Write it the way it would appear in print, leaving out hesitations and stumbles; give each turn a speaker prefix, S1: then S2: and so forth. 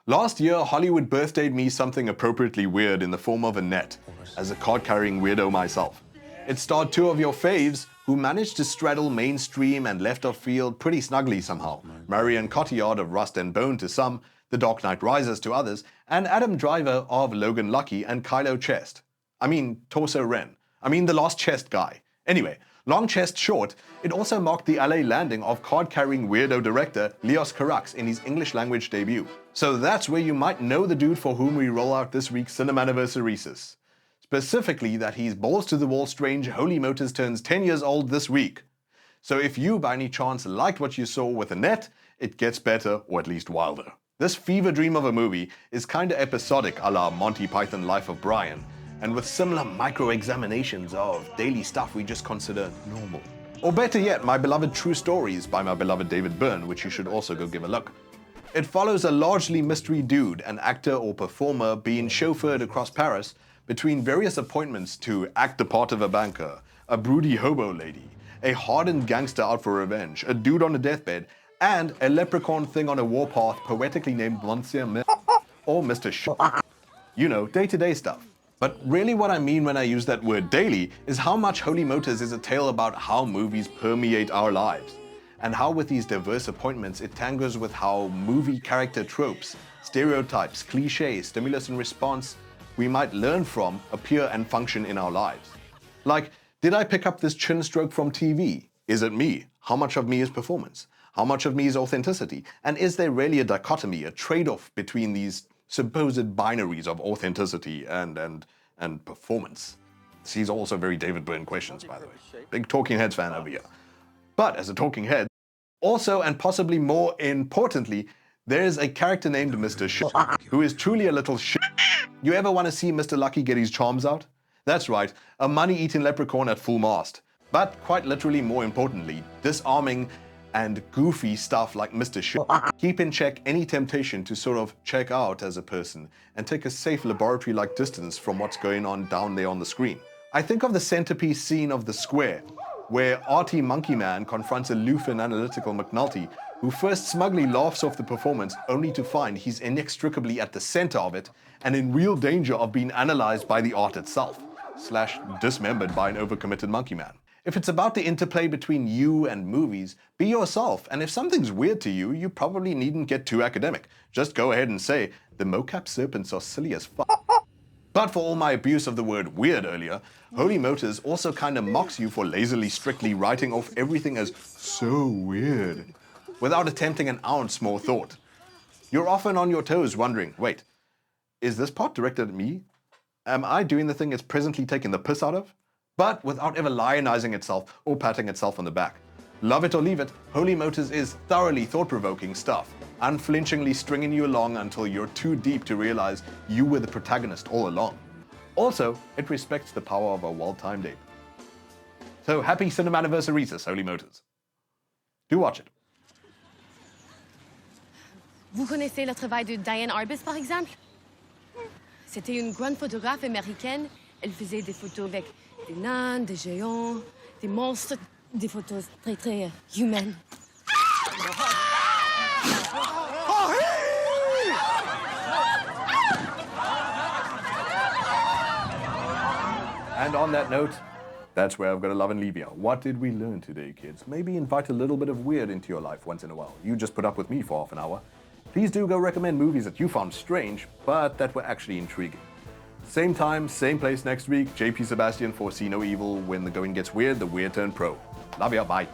S1: Last year, Hollywood birthdayed me something appropriately weird in the form of a net, as a card-carrying weirdo myself. It starred two of your faves who managed to straddle mainstream and left-of-field pretty snugly somehow. Marion Cotillard of Rust and Bone to some, The Dark Knight Rises to others, and Adam Driver of Logan Lucky and Kylo Chest. Torso Ren. The Lost Chest guy. Anyway, long chest short, it also marked the LA landing of card-carrying weirdo director Leos Carax in his English-language debut. So that's where you might know the dude for whom we roll out this week's Cinem-Anniversary-Rhesus. Specifically that he's balls-to-the-wall strange Holy Motors turns 10 years old this week. So if you by any chance liked what you saw with the net, it gets better, or at least wilder. This fever dream of a movie is kinda episodic a la Monty Python Life of Brian, and with similar micro-examinations of daily stuff we just consider normal. Or better yet, My Beloved True Stories by my beloved David Byrne, which you should also go give a look. It follows a largely mystery dude, an actor or performer, being chauffeured across Paris between various appointments to act the part of a banker, a broody hobo lady, a hardened gangster out for revenge, a dude on a deathbed, and a leprechaun thing on a warpath poetically named Monsieur or Mr. You know, day-to-day stuff. But really what I mean when I use that word daily is how much Holy Motors is a tale about how movies permeate our lives, and how with these diverse appointments it tangles with how movie character tropes, stereotypes, cliches, stimulus and response we might learn from appear and function in our lives. Like, did I pick up this chin stroke from TV? Is it me? How much of me is performance? How much of me is authenticity? And is there really a dichotomy, a trade-off between these supposed binaries of authenticity and performance? These are also very David Byrne questions, by the way. Big Talking Heads fan over here. But as a talking head, also and possibly more importantly, there is a character named Mr. who is truly a little shit. You ever want to see Mr. Lucky get his charms out? That's right, a money-eating leprechaun at full mast. But quite literally more importantly, disarming and goofy stuff like Mr. Keep in check any temptation to sort of check out as a person and take a safe laboratory-like distance from what's going on down there on the screen. I think of the centerpiece scene of The Square, where arty Monkey Man confronts aloof and analytical McNulty, who first smugly laughs off the performance only to find he's inextricably at the center of it and in real danger of being analyzed by the art itself, / dismembered by an overcommitted Monkey Man. If it's about the interplay between you and movies, be yourself, and if something's weird to you, you probably needn't get too academic. Just go ahead and say, the mocap serpents are silly as fuck. But for all my abuse of the word weird earlier, Holy Motors also kinda mocks you for lazily strictly writing off everything as so weird, without attempting an ounce more thought. You're often on your toes wondering, wait, is this part directed at me? Am I doing the thing it's presently taking the piss out of? But without ever lionizing itself or patting itself on the back. Love it or leave it, Holy Motors is thoroughly thought-provoking stuff, unflinchingly stringing you along until you're too deep to realize you were the protagonist all along. Also, it respects the power of a well-timed ape. So happy Cinem-Anniversary-Rhesus, Holy Motors. Do watch it.
S2: Vous connaissez le travail de Diane Arbus, par exemple? C'était une grande photographe américaine. Elle faisait des photos avec des nains, des géants, des monstres, des photos très, très humaines.
S1: And on that note, that's where I've got to love and leave you. What did we learn today, kids? Maybe invite a little bit of weird into your life once in a while. You just put up with me for half an hour. Please do go recommend movies that you found strange, but that were actually intriguing. Same time, same place next week. JP Sebastian, foresee no evil. When the going gets weird, the weird turn pro. Love ya, bye.